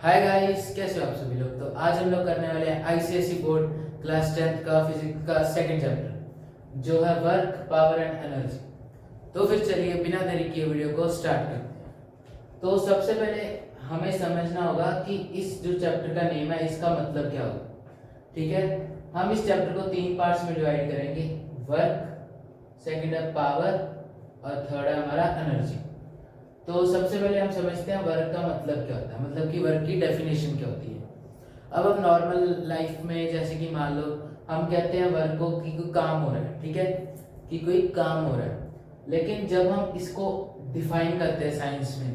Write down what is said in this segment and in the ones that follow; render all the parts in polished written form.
Hi guys, कैसे हो आप सभी लोग। तो आज हम लोग करने वाले हैं आईसीएसई बोर्ड क्लास 10th का फिजिक्स का सेकंड चैप्टर जो है वर्क, पावर एंड एनर्जी। तो फिर चलिए बिना देरी किए वीडियो को स्टार्ट करते हैं। तो सबसे पहले हमें समझना होगा कि इस जो चैप्टर का नेम है इसका मतलब क्या होगा। ठीक है, हम इस चैप्टर को 3 पार्ट्स में डिवाइड करेंगे। वर्क, सेकंड है पावर और थर्ड है हमारा एनर्जी। तो सबसे पहले हम समझते हैं वर्क का मतलब क्या होता है, मतलब कि वर्क की डेफिनेशन क्या होती है। अब हम नॉर्मल लाइफ में जैसे कि मान लो हम कहते हैं वर्क को कि कोई काम हो रहा है, ठीक है, कि कोई काम हो रहा है। लेकिन जब हम इसको डिफाइन करते हैं साइंस में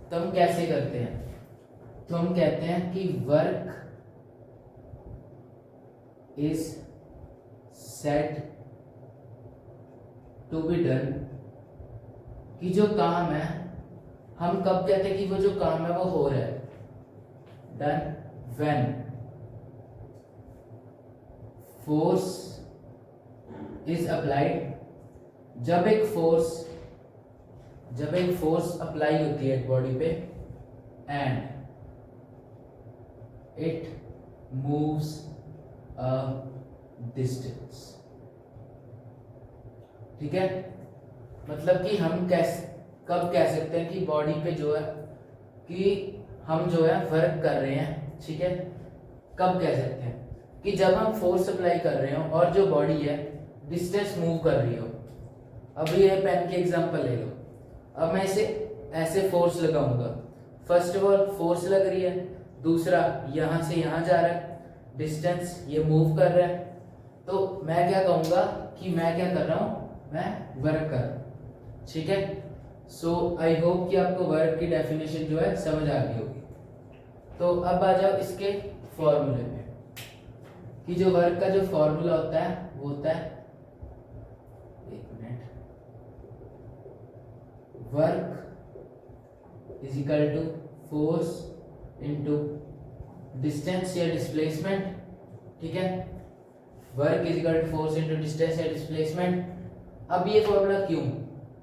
तो हम कैसे करते हैं, तो हम कहते हैं कि work is said to be done, कि जो काम है हम कब कहते हैं कि वो जो काम है वो हो रहा है। Done when force is applied, जब एक फोर्स अप्लाई होती है बॉडी पे, and it moves a distance. ठीक है, मतलब कि हम कब कह सकते हैं कि बॉडी पे जो है कि हम जो है वर्क कर रहे हैं। ठीक है, कब कह सकते हैं कि जब हम फोर्स अप्लाई कर रहे हो और जो बॉडी है डिस्टेंस मूव कर रही हो। अब ये पेन की एग्जांपल ले लो। अब मैं इसे ऐसे फोर्स लगाऊंगा, फर्स्ट ऑफ ऑल फोर्स लग रही है, दूसरा यहां से यहां जा रहा है, डिस्टेंस ये मूव कर रहा है। तो मैं क्या कहूंगा कि मैं क्या कर रहा हूं, मैं वर्क कर रहा हूं। ठीक है, सो आई होप कि आपको वर्क की डेफिनेशन जो है समझ आ गई होगी। तो अब आ जाओ इसके फॉर्मूले पे, कि जो वर्क का जो फॉर्मूला होता है वो होता है, एक minute, work is equal to force into distance या डिस्प्लेसमेंट। ठीक है, work is equal to force into distance या डिस्प्लेसमेंट। अब ये फॉर्मूला क्यों,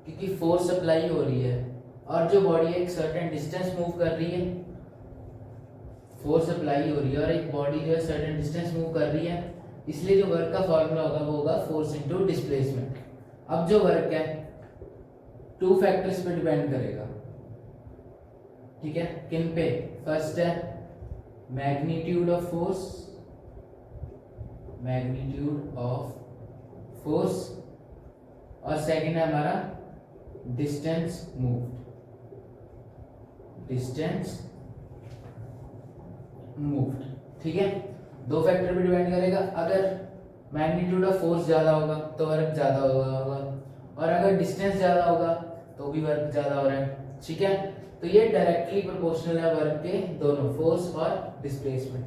क्योंकि फोर्स अप्लाई हो रही है और जो बॉडी एक सर्टेन डिस्टेंस मूव कर रही है। फोर्स अप्लाई हो रही है और एक बॉडी जो है सर्टेन डिस्टेंस मूव कर रही है, इसलिए जो वर्क का फॉर्मूला होगा वो होगा फोर्स इनटू डिस्प्लेसमेंट। अब जो वर्क है 2 फैक्टर्स पे डिपेंड करेगा। ठीक है, किन पे, फर्स्ट है मैग्नीट्यूड ऑफ फोर्स और सेकंड है हमारा डिस्टेंस मूव्ड। ठीक है, 2 फैक्टर पे डिपेंड करेगा। अगर मैग्नीट्यूड ऑफ फोर्स ज्यादा होगा तो वर्क ज्यादा होगा, और अगर डिस्टेंस ज्यादा होगा तो भी वर्क ज्यादा हो रहा है। ठीक है, तो ये डायरेक्टली प्रोपोर्शनल है वर्क के दोनों, फोर्स और डिस्प्लेसमेंट।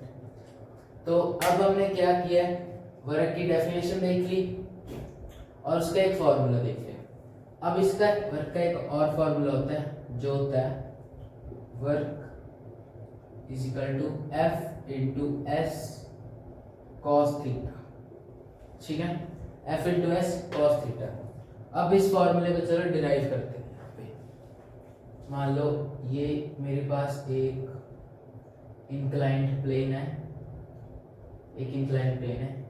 तो अब हमने क्या किया, वर्क की डेफिनेशन देख ली और उसका एक फॉर्मूला देख लिया। अब इसका वर्क का एक और फॉर्मूला होता है जो होता है work is equal to F into S cos theta. ठीक है, F into S cos theta. अब इस फॉर्मूले को चलो डिराइव करते हैं। यहाँ पे मान लो ये मेरे पास एक इंक्लाइंड प्लेन है,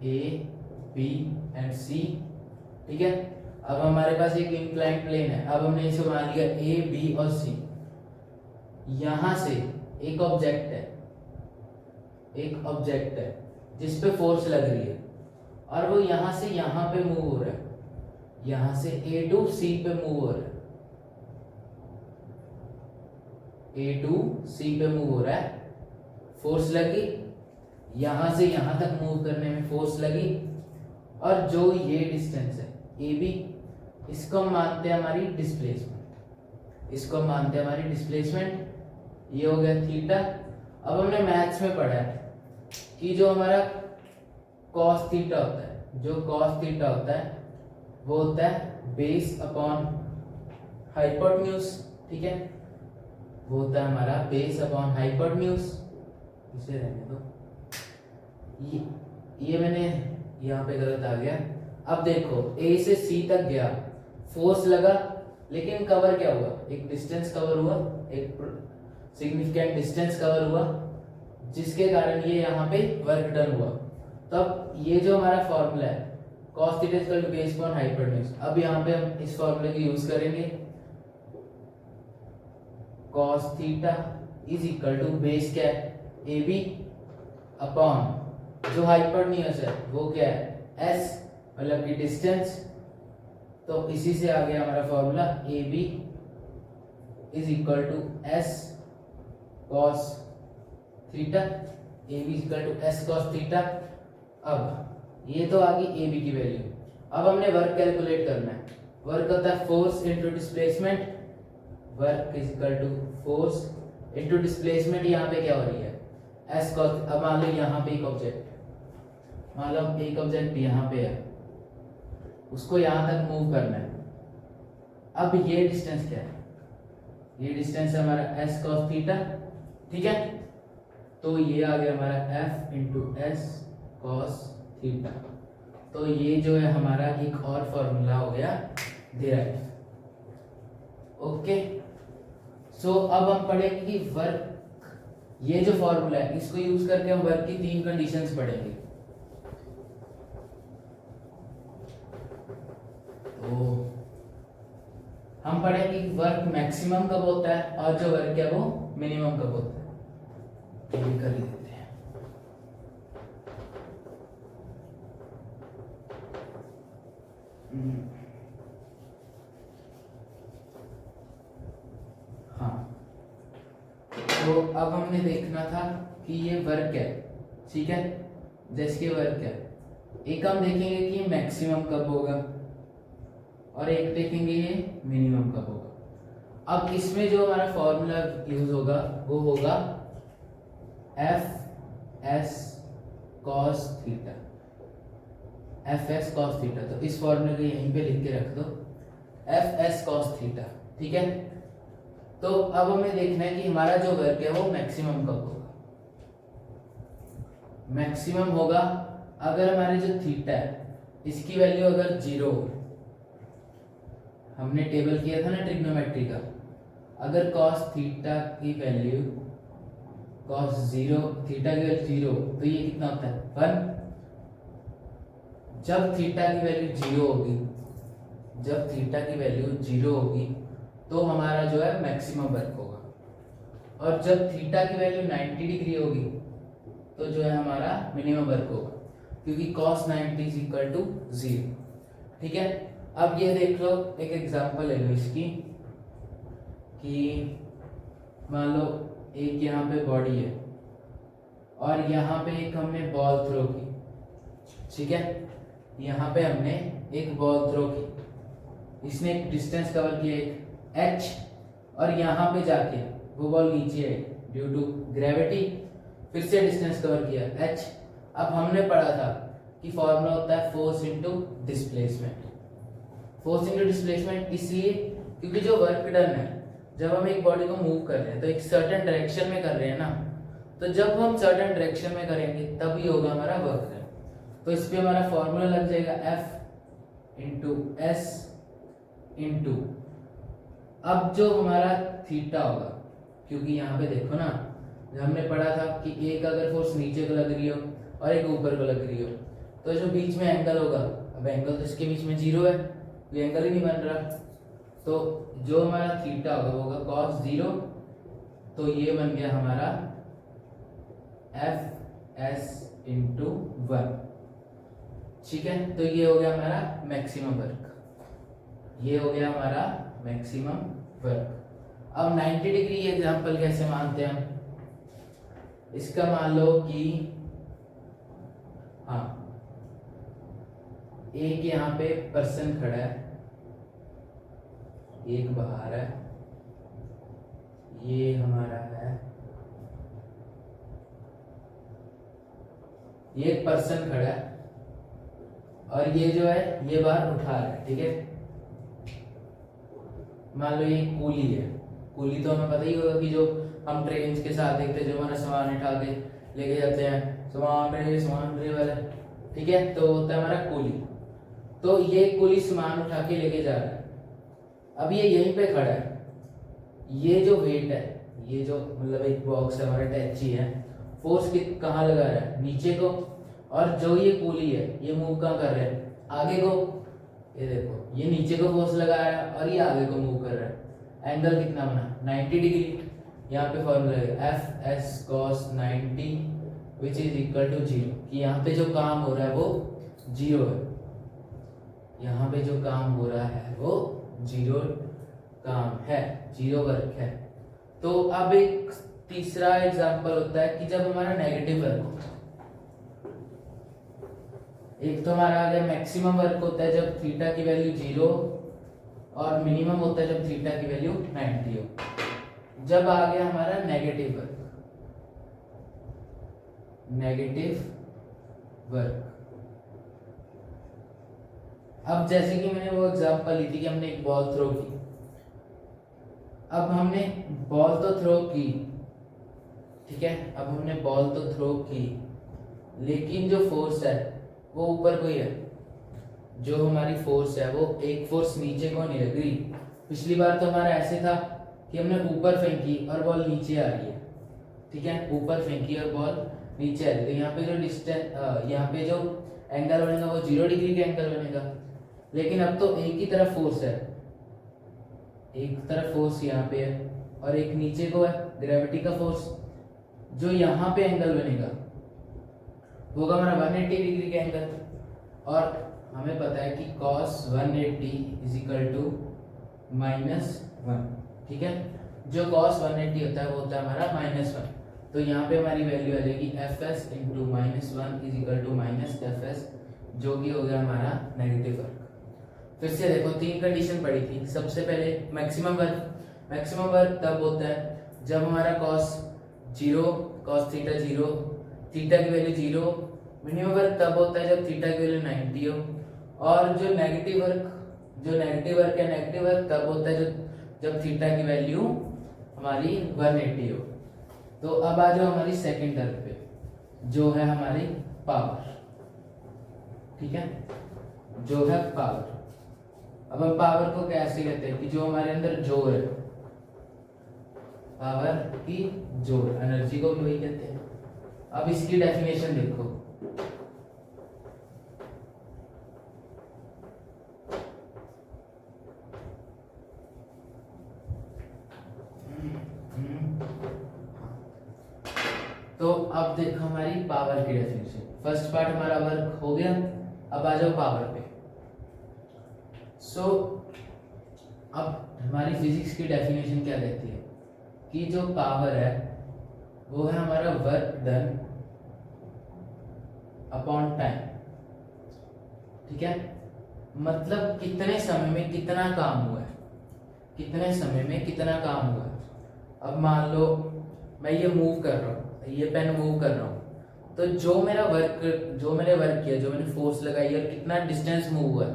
ए बी एंड सी। ठीक है, अब हमारे पास एक इंक्लाइंड प्लेन है। अब हमने इसे मान लिया ए बी और सी। यहां से एक ऑब्जेक्ट है जिस पे फोर्स लग रही है और वो यहां से यहां पे मूव हो रहा है, यहां से ए टू सी पे मूव हो रहा है, फोर्स लगी, यहां से यहां तक मूव करने में फोर्स लगी। और जो ये डिस्टेंस है ए बी, इसको हम मानते हैं हमारी डिस्प्लेसमेंट। ये हो गया थीटा। अब हमने मैथ्स में पढ़ा है कि जो हमारा cos थीटा होता है वो होता है बेस अपॉन हाइपोटेन्यूज। ठीक है, वो होता है हमारा बेस अपॉन हाइपोटेन्यूज। इसे रहने दो, ये मैंने यहाँ पे गलत आ गया। अब देखो ए से सी तक गया, फोर्स लगा, लेकिन कवर क्या हुआ, एक डिस्टेंस कवर हुआ, एक सिग्निफिकेंट डिस्टेंस कवर हुआ। जिसके कारण ये यहाँ पे वर्क डन हुआ। तो अब ये जो हमारा फॉर्मूला है cos theta equal to base upon hypotenuse, अब यहाँ पे हम इस फॉर्मूले को यूज करेंगे। cos theta is equal to base क्या है ए बी अपॉन जो हाइपोटेन्यूज है वो क्या है s, मतलब कि डिस्टेंस। तो इसी से आ गया हमारा formula A B is equal to S cos theta, A B equal to S cos theta. अब ये तो आ गई ए बी की वैल्यू। अब हमने वर्क कैलकुलेट करना है। वर्क होता है force into displacement, work is equal to force into displacement. यहाँ पे क्या हो रही है एस कॉस। अब मान लो यहाँ पे एक ऑब्जेक्ट, मान लो एक ऑब्जेक्ट यहाँ पे है, उसको यहाँ तक मूव करना है। अब ये डिस्टेंस क्या है, ये डिस्टेंस है हमारा एस कॉस थीटा, ठीक है। तो ये आ गया हमारा F into S cos theta. तो ये जो है हमारा एक और फॉर्मूला हो गया डिराइव। ओके, सो अब हम पढ़ेंगे कि वर्क, ये जो फॉर्मूला है इसको यूज करके हम वर्क की 3 कंडीशंस पढ़ेंगे। तो हम पढ़ेंगे कि वर्क मैक्सिमम कब होता है और जो वर्क है वो मिनिमम कब होता है। ये भी कर ही देते हैं। हाँ, तो अब हमने देखना था कि ये वर्क है, ठीक है, जैसे कि वर्क है। एक हम देखेंगे कि मैक्सिमम कब होगा और एक देखेंगे ये मिनिमम कब होगा। अब इसमें जो हमारा फॉर्मूला यूज होगा वो होगा F S cos theta, F S cos theta. तो इस फॉर्मूले को यहीं पे लिख के रख दो, एफ एस कॉस थीटा, ठीक है। तो अब हमें देखना है कि हमारा जो वर्क है वो मैक्सिमम कब होगा। मैक्सिमम होगा अगर हमारे जो थीटा है इसकी वैल्यू अगर 0 हो। हमने टेबल किया था ना ट्रिग्नोमेट्री का, अगर cos थीटा की वैल्यू cos 0, थीटा की वैल्यू 0, तो ये कितना होता है 1। जब थीटा की वैल्यू 0 होगी, जब थीटा की वैल्यू 0 होगी तो हमारा जो है मैक्सिमम वर्क होगा, और जब थीटा की वैल्यू 90 डिग्री होगी तो जो है हमारा मिनिमम वर्क होगा, क्योंकि cos 90 इज इक्वल टू 0, ठीक है। अब ये देख लो, एक एग्जांपल ले लो इसकी, कि मान लो एक यहाँ पे बॉडी है और यहाँ पे एक हमने बॉल थ्रो की, ठीक है। यहाँ पे हमने एक बॉल थ्रो की, इसने एक डिस्टेंस कवर किया एक h, और यहाँ पे जाके वो बॉल नीचे है ड्यू टू ग्रेविटी, फिर से डिस्टेंस कवर किया h। अब हमने पढ़ा था कि फॉर्मूला होता है force into displacement. Force into displacement इसलिए क्योंकि जो वर्क डन है, जब हम एक बॉडी को मूव कर रहे हैं तो एक सर्टेन डायरेक्शन में कर रहे हैं ना, तो जब हम सर्टेन डायरेक्शन में करेंगे तभी होगा हमारा वर्क डन। तो इस पे हमारा फॉर्मूला लग जाएगा F इंटू एस इंटू, अब जो हमारा थीटा होगा, क्योंकि यहाँ पे देखो ना, हमने पढ़ा था कि एक अगर फोर्स नीचे को लग रही हो और एक ऊपर को लग रही हो, तो जो बीच में एंगल होगा, अब एंगल तो इसके बीच में 0 है, ये एंगल ही नहीं बन रहा, तो जो हमारा थीटा होगा वो होगा cos 0। तो ये बन गया हमारा एफ एस इंटू 1, ठीक है। तो ये हो गया हमारा मैक्सिमम वर्क, ये हो गया हमारा मैक्सिमम वर्क। अब 90 डिग्री एग्जांपल कैसे मानते हैं हम, इसका मान लो कि हाँ, एक यहाँ पे पर्सन खड़ा है, एक बाहर है, ये हमारा है, ये एक पर्सन खड़ा है और ये जो है ये बाहर उठा रहा है, ठीक है। मान लो ये कूली है, कूली तो हमें पता ही होगा कि जो हम ट्रेन के साथ देखते हैं, जो हमारा सामान उठा के लेके जाते हैं, सामान रे वाला, ठीक है, तो होता है हमारा कूली। तो ये कूली सामान उठा के लेके जा रहा है, अब ये यहीं पे खड़ा है, ये जो वेट है, ये जो मतलब एक बॉक्स है हमारा टैची है, फोर्स कहाँ लगा रहा है, नीचे को, और जो ये पुली है ये मूव कहाँ कर रहा है, आगे को। ये देखो ये नीचे को फोर्स लगा रहा है और ये आगे को मूव कर रहा है। एंगल कितना बना, 90 डिग्री। यहाँ पे फॉर्मूला है F S cos 90 which is equal to 0, कि यहाँ पे जो काम हो रहा है वो 0 है, यहाँ पे जो काम हो रहा है वो 0 काम है, 0 वर्क है। तो अब एक तीसरा एग्जांपल होता है कि जब हमारा नेगेटिव वर्क होता है। एक तो हमारा आ गया मैक्सिमम वर्क होता है जब थीटा की वैल्यू 0 और मिनिमम होता है जब थीटा की वैल्यू 90 हो। जब आ गया हमारा नेगेटिव वर्क, अब जैसे कि मैंने वो एग्जांपल ली थी कि हमने एक बॉल थ्रो की। अब हमने बॉल तो थ्रो की, ठीक है, अब हमने बॉल तो थ्रो की, लेकिन जो फोर्स है वो ऊपर को ही है। जो हमारी फोर्स है वो एक फोर्स नीचे को नहीं लग रही। पिछली बार तो हमारा ऐसे था कि हमने ऊपर फेंकी और बॉल नीचे आ रही है, ठीक है, ऊपर फेंकी और बॉल नीचे आ रही है। तो यहाँ पे जो डिस्टेंस, यहाँ पे जो एंगल बनेगा वो 0 डिग्री का एंगल बनेगा। लेकिन अब तो एक ही तरफ फोर्स है, एक तरफ फोर्स यहाँ पे है और एक नीचे को है, ग्रेविटी का फोर्स। जो यहाँ पे एंगल बनेगा वो होगा हमारा 180 डिग्री का एंगल। और हमें पता है कि cos 180 इज इक्वल टू -1, ठीक है। जो cos 180 होता है वो होता है हमारा -1। तो यहाँ पे हमारी वैल्यू आ जाएगी fs into -1 is equal to -fs, जो कि हो गया हमारा नेगेटिव वर्क। फिर से देखो 3 कंडीशन पड़ी थी। सबसे पहले मैक्सिमम वर्क तब होता है जब हमारा cos 0 थीटा की वैल्यू 0। मिनिमम वर्क तब होता है जब थीटा की वैल्यू 90 हो। और जो नेगेटिव वर्क तब होता है जब थीटा की वैल्यू हमारी 180 हो। तो अब आ जाओ हमारी सेकंड टर्म पे, जो है हमारी पावर, ठीक है, जो है पावर। अब हम पावर को कैसे कहते हैं कि जो हमारे अंदर जोर है, पावर की जोर, एनर्जी को भी वही कहते हैं। अब इसकी डेफिनेशन देखो, तो अब देखो हमारी पावर की डेफिनेशन। फर्स्ट पार्ट हमारा वर्क हो गया, अब आ जाओ पावर पे। अब हमारी फिजिक्स की डेफिनेशन क्या कहती है कि जो पावर है वो है हमारा वर्क डन अपॉन टाइम, ठीक है। मतलब कितने समय में कितना काम हुआ है, अब मान लो मैं ये मूव कर रहा हूँ, ये पेन मूव कर रहा हूँ, तो जो मैंने वर्क किया, जो मैंने फोर्स लगाई और कितना डिस्टेंस मूव हुआ है,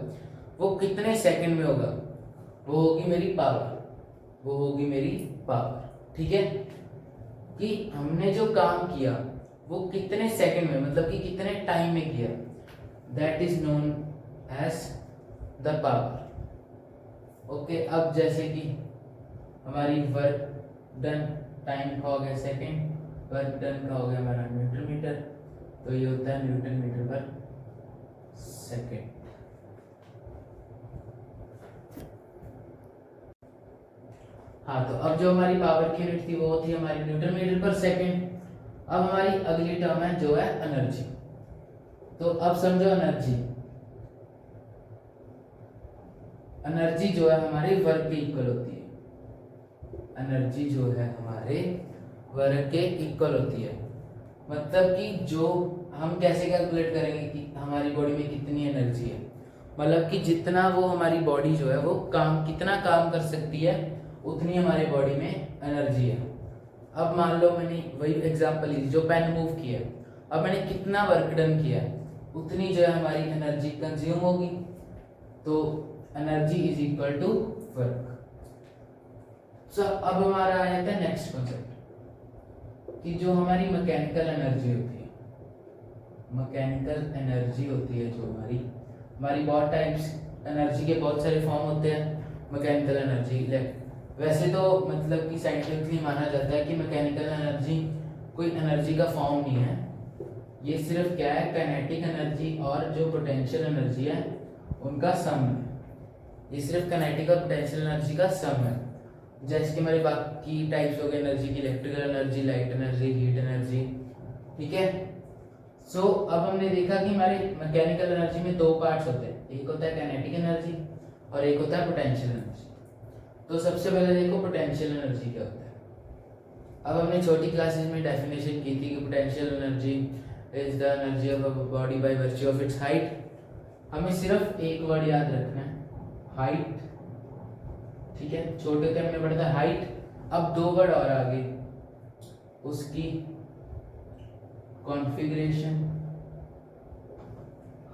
वो कितने सेकंड में होगा, वो होगी मेरी पावर, ठीक है। कि हमने जो काम किया वो कितने सेकंड में, मतलब कि कितने टाइम में किया, that is known as the power. Okay, अब जैसे कि हमारी वर्क डन टाइम का हो गया सेकंड, वर्क डन का हो गया हमारा न्यूटन मीटर, तो ये होता है न्यूटन मीटर पर सेकंड। हाँ, तो अब जो हमारी पावर की यूनिट थी वो थी हमारी न्यूटन मीटर पर सेकंड। अब हमारी अगली टर्म है जो है एनर्जी। तो अब समझो एनर्जी जो है हमारे वर्क के इक्वल होती है। मतलब कि जो हम कैसे कैलकुलेट करेंगे कि हमारी बॉडी में कितनी एनर्जी है, मतलब कि जितना वो हमारी बॉडी जो है वो कितना काम कर सकती है, उतनी हमारे बॉडी में एनर्जी है। अब मान लो मैंने वही एग्जांपल ली जो पेन मूव किया, अब मैंने कितना वर्क डन किया, उतनी जो है हमारी एनर्जी कंज्यूम होगी। तो energy is equal to work. So अब हमारा आ जाता है नेक्स्ट कॉन्सेप्ट कि जो हमारी मैकेनिकल एनर्जी होती है, जो हमारी बहुत टाइप्स एनर्जी के बहुत सारे फॉर्म होते हैं। मैकेनिकल एनर्जी, वैसे तो मतलब कि साइंटिफिकली माना जाता है कि मैकेनिकल एनर्जी कोई एनर्जी का फॉर्म नहीं है, ये सिर्फ क्या है, काइनेटिक एनर्जी और जो पोटेंशियल एनर्जी है उनका सम है। ये सिर्फ काइनेटिक और पोटेंशियल एनर्जी का सम है। जैसे कि हमारे बाकी टाइप्स हो गए एनर्जी की, electrical energy, light energy, heat energy, ठीक है। सो अब हमने देखा कि हमारे मैकेनिकल एनर्जी में दो पार्ट्स होते हैं, एक होता है काइनेटिक एनर्जी और एक होता है पोटेंशियल एनर्जी। तो सबसे पहले देखो पोटेंशियल एनर्जी क्या होता है। अब हमने छोटी क्लासेस में डेफिनेशन की थी कि potential energy is the energy of a body by virtue of it's height. हमें सिर्फ एक वर्ड याद रखना है, हाइट, ठीक है। छोटे होते हमने पढ़ा था हाइट, अब दो वर्ड और आगे, उसकी कॉन्फ़िगरेशन,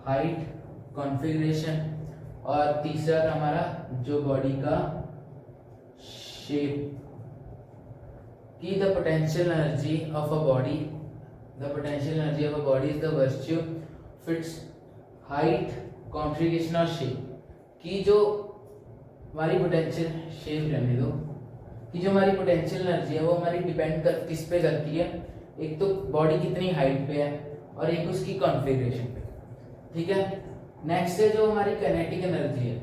हाइट, कॉन्फ़िगरेशन, और तीसरा था हमारा जो बॉडी का शेप, कि the potential energy of a body, the potential energy of a body is the virtue fits height, configuration और शेप। कि जो हमारी पोटेंशियल, शेप रहने दो, कि जो हमारी पोटेंशियल एनर्जी है वो हमारी डिपेंड कर किस पे करती है, एक तो बॉडी कितनी हाइट पे है और एक उसकी कॉन्फ़िगरेशन पे, ठीक है। नेक्स्ट है जो हमारी काइनेटिक एनर्जी है।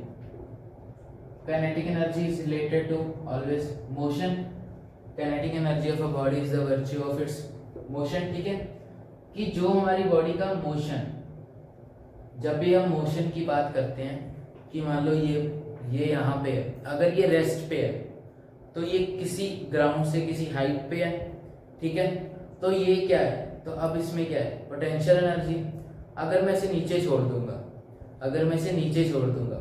Kinetic energy is related to always motion. Kinetic energy of a body is the virtue of its motion, ठीक है। कि जो हमारी बॉडी का मोशन, जब भी हम मोशन की बात करते हैं कि मान लो ये यहाँ पे है, अगर ये रेस्ट पे है तो ये किसी ग्राउंड से किसी हाइट पे है, ठीक है। तो ये क्या है, तो अब इसमें क्या है, पोटेंशियल एनर्जी। अगर मैं इसे नीचे छोड़ दूंगा, अगर मैं इसे नीचे छोड़ दूंगा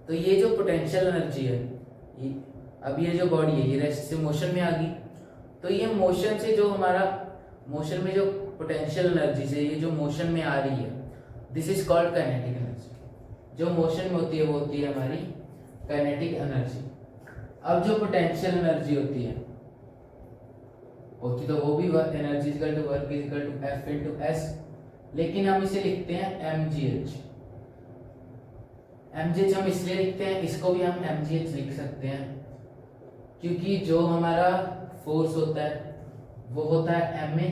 तो ये जो पोटेंशियल एनर्जी है, अब ये जो बॉडी है ये रेस्ट से मोशन में आ गई, तो ये मोशन से जो हमारा मोशन में जो पोटेंशियल एनर्जी से ये जो मोशन में आ रही है, this is called kinetic energy. जो मोशन में होती है वो होती है हमारी काइनेटिक एनर्जी। अब जो पोटेंशियल एनर्जी होती है तो वो भी energy equal to work equal to F into S, लेकिन हम इसे लिखते हैं mgh। mgh हम इसलिए लिखते हैं, इसको भी हम mgh लिख सकते हैं क्योंकि जो हमारा फोर्स होता है वो होता है ma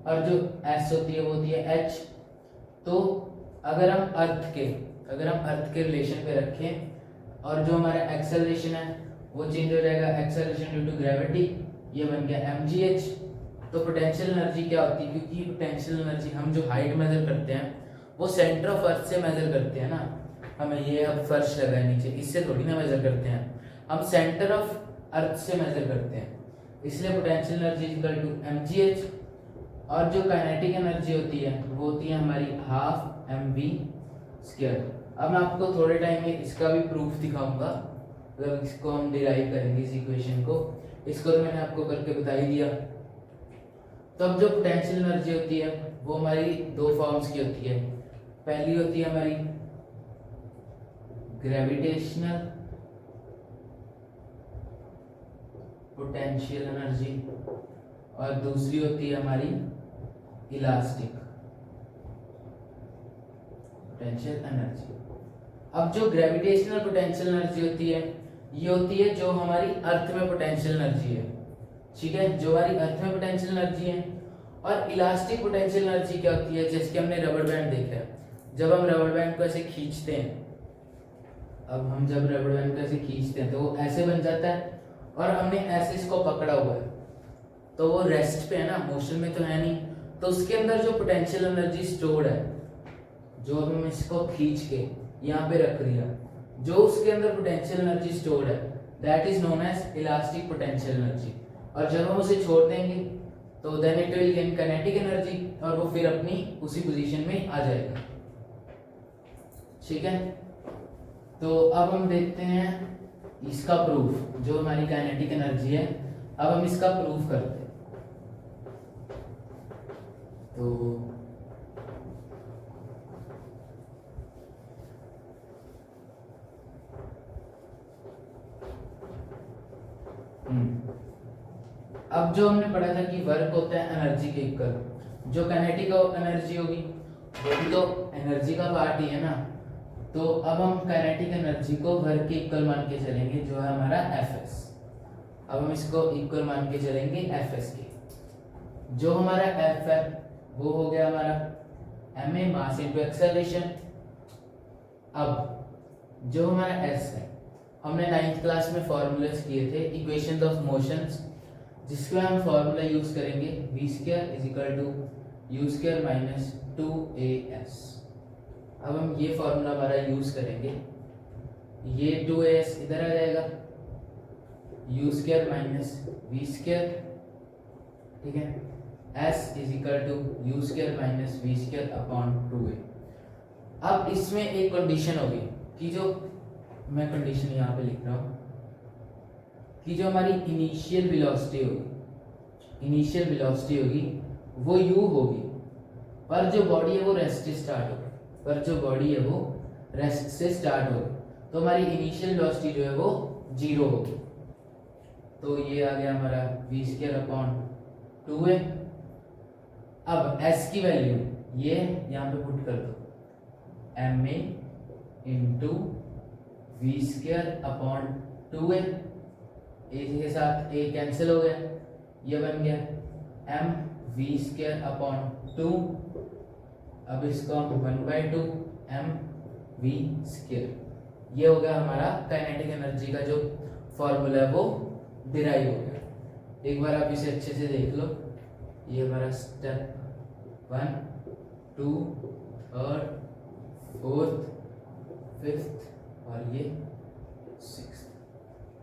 और जो s होती है वो होती है h। तो अगर हम अर्थ के रिलेशन पे रखें और जो हमारा एक्सेलरेशन है वो चेंज हो जाएगा, एक्सेलरेशन ड्यू टू ग्रेविटी, ये बन गया mgh। तो पोटेंशियल एनर्जी क्या होती है, क्योंकि पोटेंशियल एनर्जी हम जो हाइट मेजर करते हैं वो सेंटर ऑफ अर्थ से मेजर करते हैं ना, हमें ये अब फर्श लगा है नीचे, इससे थोड़ी ना मेजर करते हैं, हम सेंटर ऑफ अर्थ से मेजर करते हैं, इसलिए potential energy equal to mgh। और जो काइनेटिक एनर्जी होती है वो होती है हमारी हाफ mv²। अब मैं आपको थोड़े टाइम में इसका भी प्रूफ दिखाऊंगा, मतलब इसको हम डिराइव करेंगे इस इक्वेशन को, इसको तो मैंने आपको करके बता ही दिया। तो अब जो पोटेंशियल एनर्जी होती है वो हमारी दो फॉर्म्स की होती है, पहली होती है हमारी ग्रेविटेशनल पोटेंशियल एनर्जी और दूसरी होती है हमारी इलास्टिक पोटेंशियल एनर्जी। अब जो ग्रेविटेशनल पोटेंशियल एनर्जी होती है ये होती है जो हमारी अर्थ में पोटेंशियल एनर्जी है, ठीक है, जो हमारी अर्थ में पोटेंशियल एनर्जी है। और इलास्टिक पोटेंशियल एनर्जी क्या होती है, जैसे कि हमने रबर बैंड देखा है, जब हम रबर बैंड को ऐसे खींचते हैं, अब हम जब रबर बैंड को ऐसे खींचते हैं तो वो ऐसे बन जाता है और हमने ऐसे इसको पकड़ा हुआ है तो वो रेस्ट पे है ना, मोशन में तो है नहीं, तो उसके अंदर जो पोटेंशियल एनर्जी स्टोर्ड है, जो हम इसको खींच के यहाँ पे रख दिया, जो उसके अंदर पोटेंशियल एनर्जी स्टोर्ड है that is known as elastic potential energy. और जब हम उसे छोड़ देंगे तो then it will gain kinetic energy और वो फिर अपनी उसी पोजीशन में आ जाएगा, ठीक है। तो अब हम देखते हैं इसका प्रूफ, जो हमारी काइनेटिक एनर्जी है, अब हम इसका प्रूफ करते हैं। तो अब जो हमने पढ़ा था कि वर्क होता है एनर्जी के इक्वल, जो काइनेटिक एनर्जी होगी वो भी तो एनर्जी का पार्ट ही है ना, तो अब हम काइनेटिक एनर्जी को वर्क के इक्वल मान के चलेंगे जो है हमारा Fs। अब हम इसको इक्वल मान के चलेंगे Fs के। जो हमारा एफ है वो हो गया हमारा ma मास इनटू एक्सेलरेशन। अब जो हमारा s है, हमने 9th क्लास में फॉर्मूलाज किए थे इक्वेशंस ऑफ मोशंस, जिसका हम फॉर्मूला यूज करेंगे v square is equal to u square minus 2as। अब हम ये फॉर्मूला हमारा यूज करेंगे, ये 2as इधर आ जाएगा, u square minus v square, ठीक है, s is equal to u square minus v square upon 2a। अब इसमें एक कंडीशन होगी कि जो मैं कंडीशन यहाँ पे लिख रहा हूँ कि जो हमारी इनिशियल वेलोसिटी होगी वो u होगी, पर जो बॉडी है वो रेस्ट से स्टार्ट होगी, तो हमारी इनिशियल वेलोसिटी जो है वो 0 होगी। तो ये आ गया हमारा v स्क्वायर अपॉन 2a। अब s की वैल्यू ये यहाँ पे पुट कर दो, ma into v square upon 2a, के साथ a कैंसिल हो गया, ये बन गया m v स्क्वायर अपॉन 2। अब इसको हम 1/2 m v स्क्वायर, ये हो गया हमारा काइनेटिक एनर्जी का जो फॉर्मूला है वो डिराइव हो गया। एक बार आप इसे अच्छे से देख लो, ये हमारा स्टेप 1 2 3 4 5 और ये 6।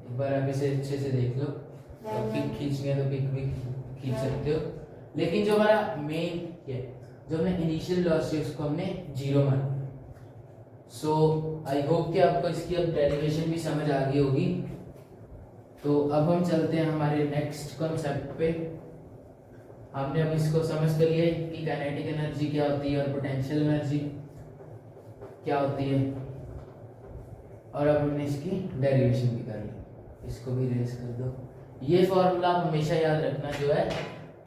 एक बार आप इसे अच्छे से देख लो, तो पिक खींचनी है तो पिक भी खींच सकते हो, लेकिन जो हमारा मेन है, जो हमने इनिशियल वेलोसिटी उसको हमने 0 माना। सो आई होप कि आपको इसकी अब डेरिवेशन भी समझ आ गई होगी। तो अब हम चलते हैं हमारे नेक्स्ट कॉन्सेप्ट पे। हमने अब इसको समझ कर लिया कि काइनेटिक एनर्जी क्या होती है और पोटेंशियल एनर्जी क्या होती है, और अब हमने इसकी डेरिवेशन भी कर ली। इसको भी रेस कर दो। ये फॉर्मूला आप हमेशा याद रखना, जो है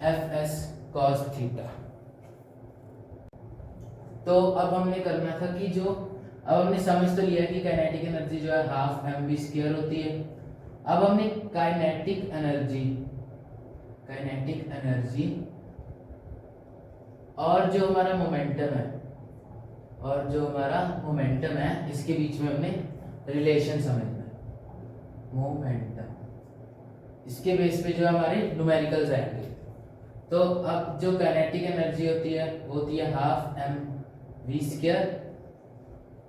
Fs cos थीटा। तो अब हमने करना था कि अब हमने समझ तो लिया कि काइनेटिक एनर्जी जो है हाफ mv स्क्वायर होती है। अब हमने काइनेटिक एनर्जी और जो हमारा मोमेंटम है इसके बीच में हमने रिलेशन समझना है। मोमेंटम, इसके बेस पे जो हमारे न्यूमेरिकल्स आएंगे। तो अब जो काइनेटिक एनर्जी होती है वो होती है हाफ mv स्क्वायर।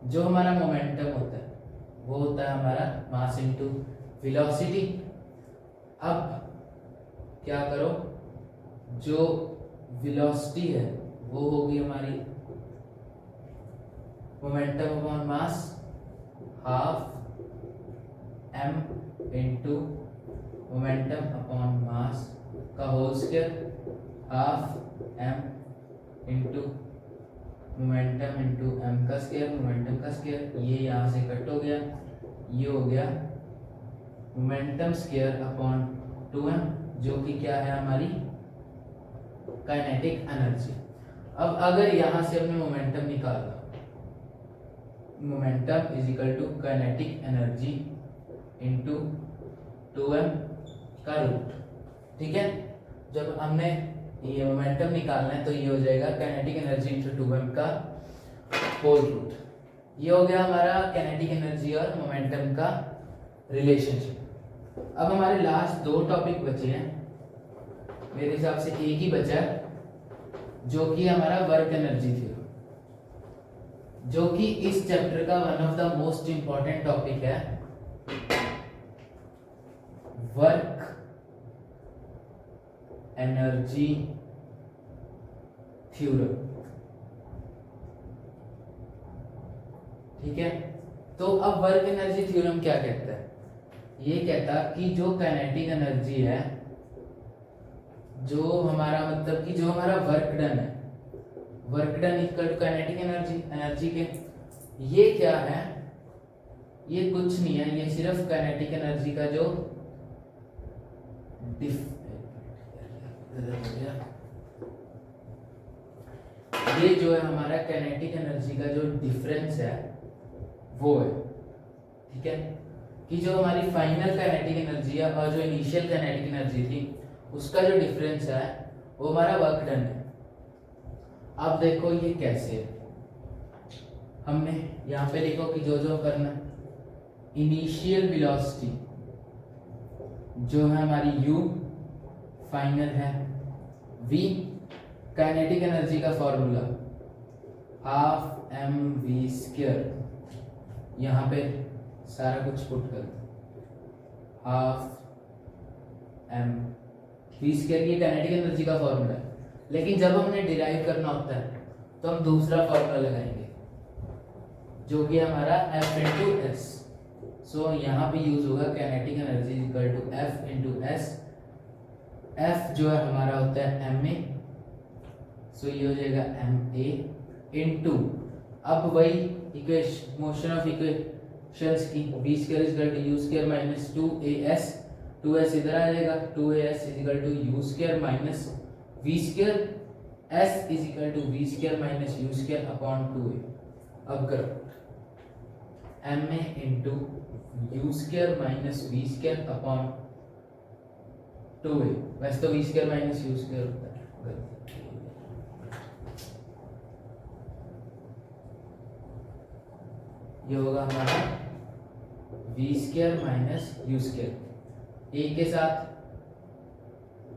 जो हमारा मोमेंटम होता है वो होता है हमारा मास इनटू वेलोसिटी। अब क्या करो, जो वेलोसिटी है वो होगी हमारी momentum upon mass, half m into momentum upon mass का whole square, half m into momentum into m का स्क्वायर, मोमेंटम का स्क्वायर। ये यहाँ से कट हो गया, ये हो गया मोमेंटम स्क्वायर अपॉन 2m, जो कि क्या है हमारी काइनेटिक एनर्जी। अब अगर यहाँ से हमने मोमेंटम निकाला, momentum is equal to kinetic energy into 2m का रूट, ठीक है। जब हमने ये मोमेंटम निकालना है तो ये हो जाएगा काइनेटिक एनर्जी इंटू 2m का होल रूट। ये हो गया हमारा काइनेटिक एनर्जी और मोमेंटम का रिलेशनशिप। अब हमारे लास्ट 2 टॉपिक बचे हैं, मेरे हिसाब से एक ही बचा है, जो कि हमारा वर्क एनर्जी थी, जो कि इस चैप्टर का one of the most important topic है, वर्क एनर्जी थ्योरम, ठीक है। तो अब वर्क एनर्जी थ्योरम क्या कहता है? ये कहता कि जो काइनेटिक एनर्जी है, जो हमारा मतलब कि जो हमारा वर्क डन है, work done equal to kinetic energy के, ये क्या है? ये कुछ नहीं है, ये सिर्फ काइनेटिक एनर्जी का जो ये जो है हमारा काइनेटिक एनर्जी का जो डिफरेंस है वो है, ठीक है। कि जो हमारी फाइनल काइनेटिक एनर्जी है और जो इनिशियल काइनेटिक एनर्जी थी उसका जो डिफरेंस है वो हमारा वर्क डन है। अब देखो ये कैसे है, हमने यहाँ पे लिखो कि जो जो करना, इनिशियल वेलोसिटी जो है हमारी u, फाइनल है v, काइनेटिक एनर्जी का formula half m v square, यहाँ पे सारा कुछ पुट कर हाफ एम वी स्क्वायर की काइनेटिक एनर्जी का फॉर्मूला है। लेकिन जब हमने डिराइव करना होता है तो हम दूसरा फॉर्मूला लगाएंगे जो कि हमारा F इंटू एस। सो यहाँ पे यूज होगा kinetic energy equal to F into s. F जो है हमारा होता है ma, सो ये हो जाएगा ma इंटू, अब वही इक्वेशन मोशन ऑफ इक्वेशंस की v square is equal to u square minus 2as, 2s इधर आ जाएगा, 2as is equal to u square minus v square, s is equal to v square minus u square upon 2a। अब करो ma into u square minus v square upon 2a, वैसे तो v square minus u square होता है। ये होगा हमारा v square minus u square, a के साथ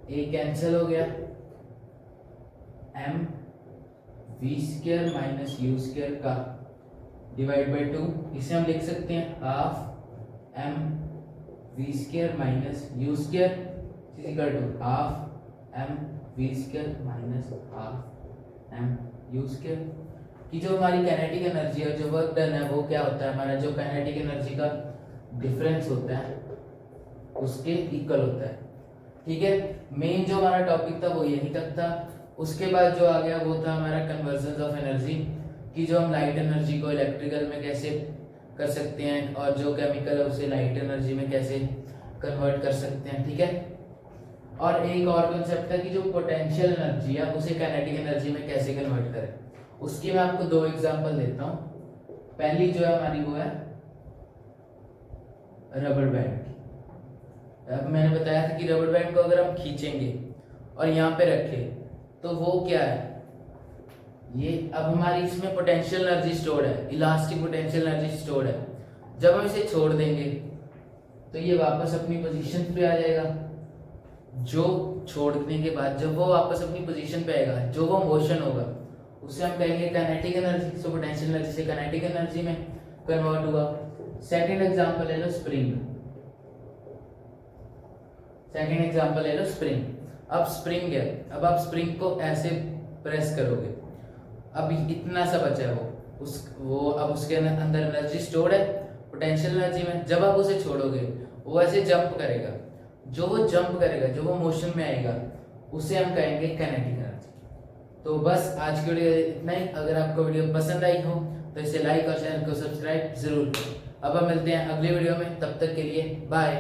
a कैंसिल हो गया, m v square minus u square का डिवाइड बाई 2, इसे हम लिख सकते हैं half m v square minus u square is equal to half m v square minus half m u square की जो हमारी काइनेटिक एनर्जी है, जो वर्क डन है, वो क्या होता है हमारा जो काइनेटिक एनर्जी का डिफरेंस होता है उसके इक्वल होता है। ठीक है, मेन जो हमारा टॉपिक था वो यही तक था। उसके बाद जो आ गया वो था हमारा कन्वर्जन ऑफ एनर्जी, कि जो हम लाइट एनर्जी को इलेक्ट्रिकल में कैसे कर सकते हैं और जो केमिकल है उसे लाइट एनर्जी में कैसे कन्वर्ट कर सकते हैं। ठीक है, और एक और कॉन्सेप्ट है कि जो पोटेंशियल एनर्जी है उसे काइनेटिक एनर्जी में कैसे कन्वर्ट करें। उसकी मैं आपको दो एग्जांपल देता हूँ। पहली जो है हमारी वो है रबर बैंड की। अब मैंने बताया था कि रबर बैंड को अगर हम खींचेंगे और यहाँ पे रखें तो वो क्या है, ये अब हमारी इसमें पोटेंशियल एनर्जी स्टोर्ड है, इलास्टिक पोटेंशियल एनर्जी स्टोर्ड है। जब हम इसे छोड़ देंगे तो ये वापस अपनी पोजीशन पे आ जाएगा। जो छोड़ने के बाद जब वो वापस अपनी पोजीशन पे आएगा, जो वो मोशन होगा उसे हम कहेंगे kinetic energy. So potential energy से काइनेटिक एनर्जी में कन्वर्ट हुआ। सेकंड एग्जांपल ले लो स्प्रिंग। सेकंड एग्जांपल ले लो स्प्रिंग। अब स्प्रिंग है, अब आप स्प्रिंग को ऐसे प्रेस करोगे, अब इतना सा बचा है वो अब उसके अंदर एनर्जी स्टोर्ड है पोटेंशियल एनर्जी में। जब आप उसे छोड़ोगे वो ऐसे जंप करेगा, जो वो जंप करेगा, जो वो मोशन में आएगा उसे हम कहेंगे काइनेटिक एनर्जी। तो बस आज की वीडियो इतना ही। अगर आपको वीडियो पसंद आई हो तो इसे लाइक और चैनल को सब्सक्राइब जरूर करें। अब हम मिलते हैं अगली वीडियो में, तब तक के लिए बाय।